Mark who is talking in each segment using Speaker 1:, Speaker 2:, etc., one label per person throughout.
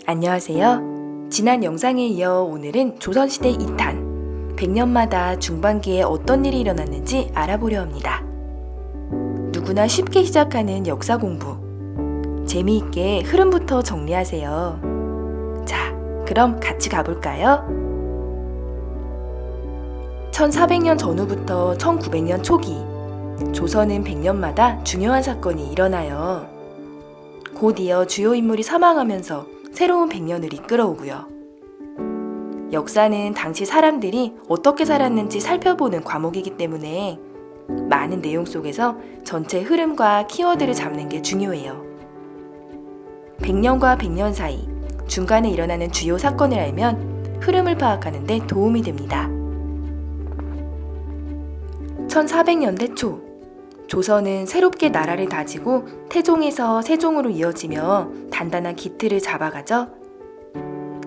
Speaker 1: 안녕하세요. 지난 영상에 이어 오늘은 조선시대 2탄 100년마다 중반기에 어떤 일이 일어났는지 알아보려 합니다. 누구나 쉽게 시작하는 역사 공부. 재미있게 흐름부터 정리하세요. 자, 그럼 같이 가볼까요? 1400년 전후부터 1900년 초기, 조선은 100년마다 중요한 사건이 일어나요. 곧 이어 주요 인물이 사망하면서 새로운 100년을 이끌어오고요. 역사는 당시 사람들이 어떻게 살았는지 살펴보는 과목이기 때문에 많은 내용 속에서 전체 흐름과 키워드를 잡는 게 중요해요. 100년과 100년 사이 중간에 일어나는 주요 사건을 알면 흐름을 파악하는 데 도움이 됩니다. 1400년대 초, 조선은 새롭게 나라를 다지고 태종에서 세종으로 이어지며 단단한 기틀을 잡아가죠.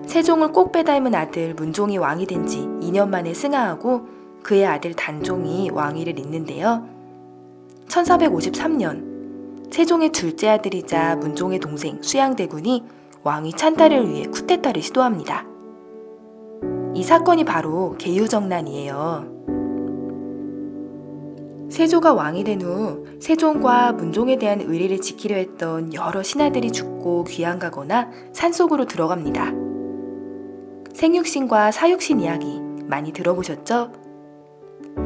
Speaker 1: 세종을 꼭 빼닮은 아들 문종이 왕이 된 지 2년 만에 승하하고 그의 아들 단종이 왕위를 잇는데요. 1453년, 세종의 둘째 아들이자 문종의 동생 수양대군이 왕위 찬탈을 위해 쿠데타를 시도합니다. 이 사건이 바로 계유정난이에요. 세조가 왕이 된 후 세종과 문종에 대한 의리를 지키려 했던 여러 신하들이 죽고 귀양가거나 산속으로 들어갑니다. 생육신과 사육신 이야기 많이 들어보셨죠?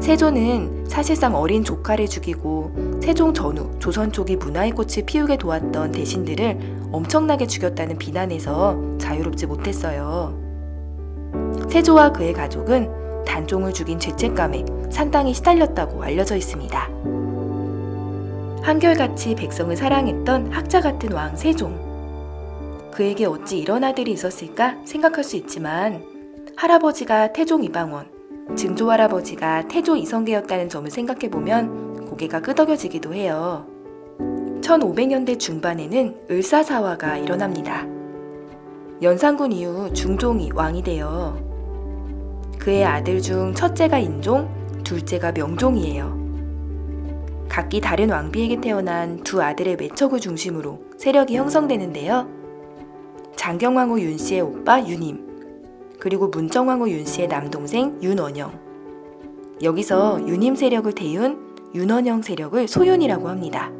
Speaker 1: 세조는 사실상 어린 조카를 죽이고 세종 전후 조선 초기 문화의 꽃을 피우게 도왔던 대신들을 엄청나게 죽였다는 비난에서 자유롭지 못했어요. 세조와 그의 가족은 단종을 죽인 죄책감에 산당에 시달렸다고 알려져 있습니다. 한결같이 백성을 사랑했던 학자 같은 왕 세종. 그에게 어찌 이런 아들이 있었을까 생각할 수 있지만 할아버지가 태종 이방원, 증조할아버지가 태조 이성계였다는 점을 생각해보면 고개가 끄덕여지기도 해요. 1500년대 중반에는 을사사화가 일어납니다. 연산군 이후 중종이 왕이 되어 그의 아들 중 첫째가 인종, 둘째가 명종이에요. 각기 다른 왕비에게 태어난 두 아들의 외척을 중심으로 세력이 형성되는데요. 장경왕후 윤씨의 오빠 윤임, 그리고 문정왕후 윤씨의 남동생 윤원영. 여기서 윤임 세력을 태운 윤원영 세력을 소윤이라고 합니다.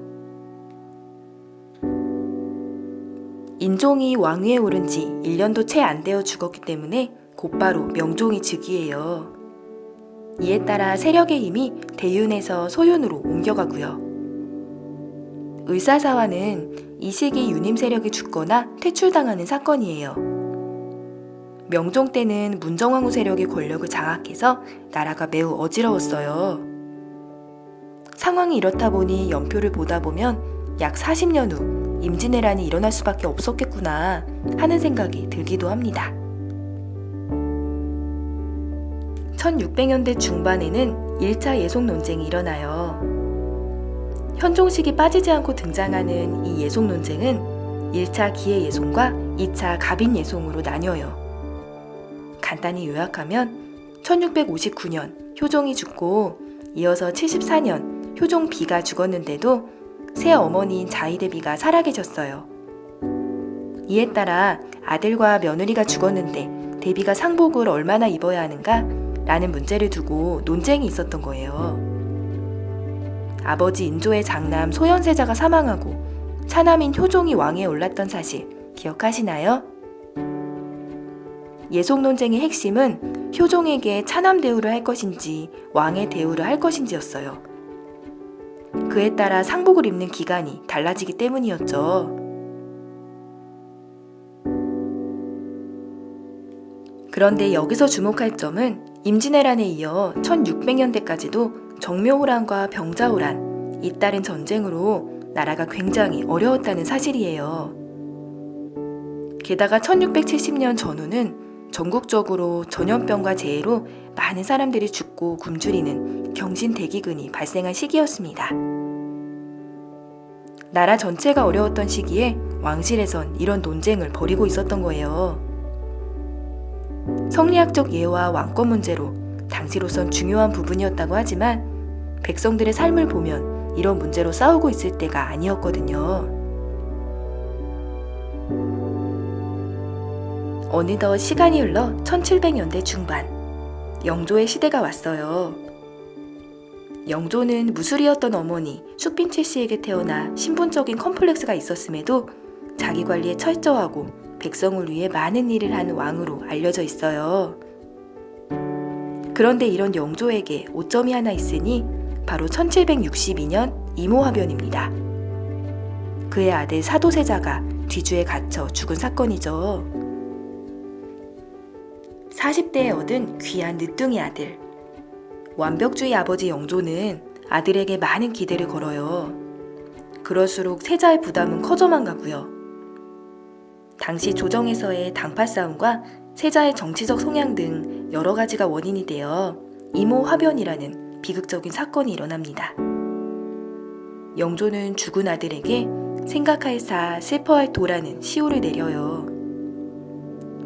Speaker 1: 인종이 왕위에 오른 지 1년도 채 안 되어 죽었기 때문에 곧바로 명종이 즉위해요. 이에 따라 세력의 힘이 대윤에서 소윤으로 옮겨가고요. 을사사화는 이 시기 윤임 세력이 죽거나 퇴출당하는 사건이에요. 명종 때는 문정왕후 세력이 권력을 장악해서 나라가 매우 어지러웠어요. 상황이 이렇다 보니 연표를 보다 보면 약 40년 후 임진왜란이 일어날 수밖에 없었겠구나 하는 생각이 들기도 합니다. 1600년대 중반에는 1차 예속 논쟁이 일어나요. 현종식이 빠지지 않고 등장하는 이 예속 논쟁은 1차 기해 예송과 2차 갑인 예송으로 나뉘어요. 간단히 요약하면 1659년 효종이 죽고 이어서 74년 효종 비가 죽었는데도 새 어머니인 자의대비가 살아계셨어요. 이에 따라 아들과 며느리가 죽었는데 대비가 상복을 얼마나 입어야 하는가? 라는 문제를 두고 논쟁이 있었던 거예요. 아버지 인조의 장남 소현세자가 사망하고 차남인 효종이 왕위에 올랐던 사실 기억하시나요? 예속 논쟁의 핵심은 효종에게 차남 대우를 할 것인지 왕의 대우를 할 것인지였어요. 그에 따라 상복을 입는 기간이 달라지기 때문이었죠. 그런데 여기서 주목할 점은 임진왜란에 이어 1600년대까지도 정묘호란과 병자호란, 잇따른 전쟁으로 나라가 굉장히 어려웠다는 사실이에요. 게다가 1670년 전후는 전국적으로 전염병과 재해로 많은 사람들이 죽고 굶주리는 경신대기근이 발생한 시기였습니다. 나라 전체가 어려웠던 시기에 왕실에선 이런 논쟁을 벌이고 있었던 거예요. 성리학적 예와 왕권 문제로 당시로선 중요한 부분이었다고 하지만 백성들의 삶을 보면 이런 문제로 싸우고 있을 때가 아니었거든요. 어느덧 시간이 흘러 1700년대 중반, 영조의 시대가 왔어요. 영조는 무술이었던 어머니 숙빈최 씨에게 태어나 신분적인 컴플렉스가 있었음에도 자기 관리에 철저하고 백성을 위해 많은 일을 한 왕으로 알려져 있어요. 그런데 이런 영조에게 오점이 하나 있으니 바로 1762년 이모화변입니다. 그의 아들 사도세자가 뒤주에 갇혀 죽은 사건이죠. 40대에 얻은 귀한 늦둥이 아들. 완벽주의 아버지 영조는 아들에게 많은 기대를 걸어요. 그럴수록 세자의 부담은 커져만 가고요. 당시 조정에서의 당파 싸움과 세자의 정치적 성향 등 여러 가지가 원인이 되어 이모화변이라는 비극적인 사건이 일어납니다. 영조는 죽은 아들에게 생각할사 슬퍼할 도라는 시호를 내려요.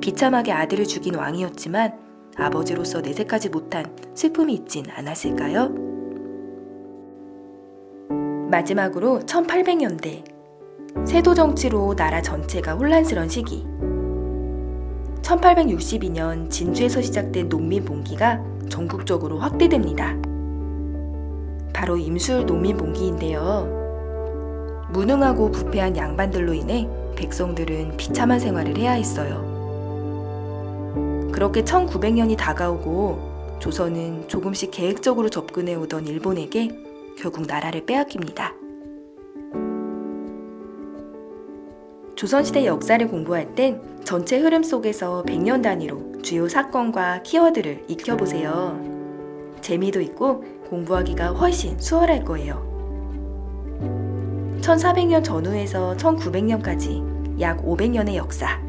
Speaker 1: 비참하게 아들을 죽인 왕이었지만 아버지로서 내색하지 못한 슬픔이 있진 않았을까요? 마지막으로 1800년대, 세도 정치로 나라 전체가 혼란스러운 시기. 1862년 진주에서 시작된 농민봉기가 전국적으로 확대됩니다. 바로 임술 농민봉기인데요. 무능하고 부패한 양반들로 인해 백성들은 비참한 생활을 해야 했어요. 그렇게 1900년이 다가오고 조선은 조금씩 계획적으로 접근해오던 일본에게 결국 나라를 빼앗깁니다. 조선시대 역사를 공부할 땐 전체 흐름 속에서 100년 단위로 주요 사건과 키워드를 익혀보세요. 재미도 있고 공부하기가 훨씬 수월할 거예요. 1400년 전후에서 1900년까지 약 500년의 역사.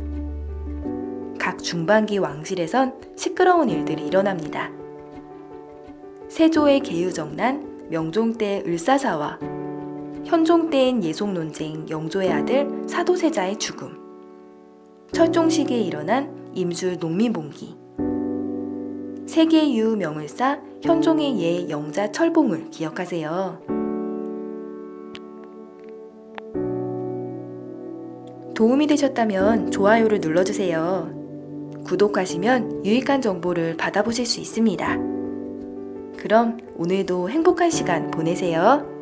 Speaker 1: 각 중반기 왕실에선 시끄러운 일들이 일어납니다. 세조의 계유정난, 명종 때의 을사사화, 현종 때엔 예속 논쟁 영조의 아들 사도세자의 죽음, 철종 시기에 일어난 임술 농민봉기, 세계 유후 명을사 현종의 예 영자 철봉을 기억하세요. 도움이 되셨다면 좋아요를 눌러주세요. 구독하시면 유익한 정보를 받아보실 수 있습니다. 그럼 오늘도 행복한 시간 보내세요.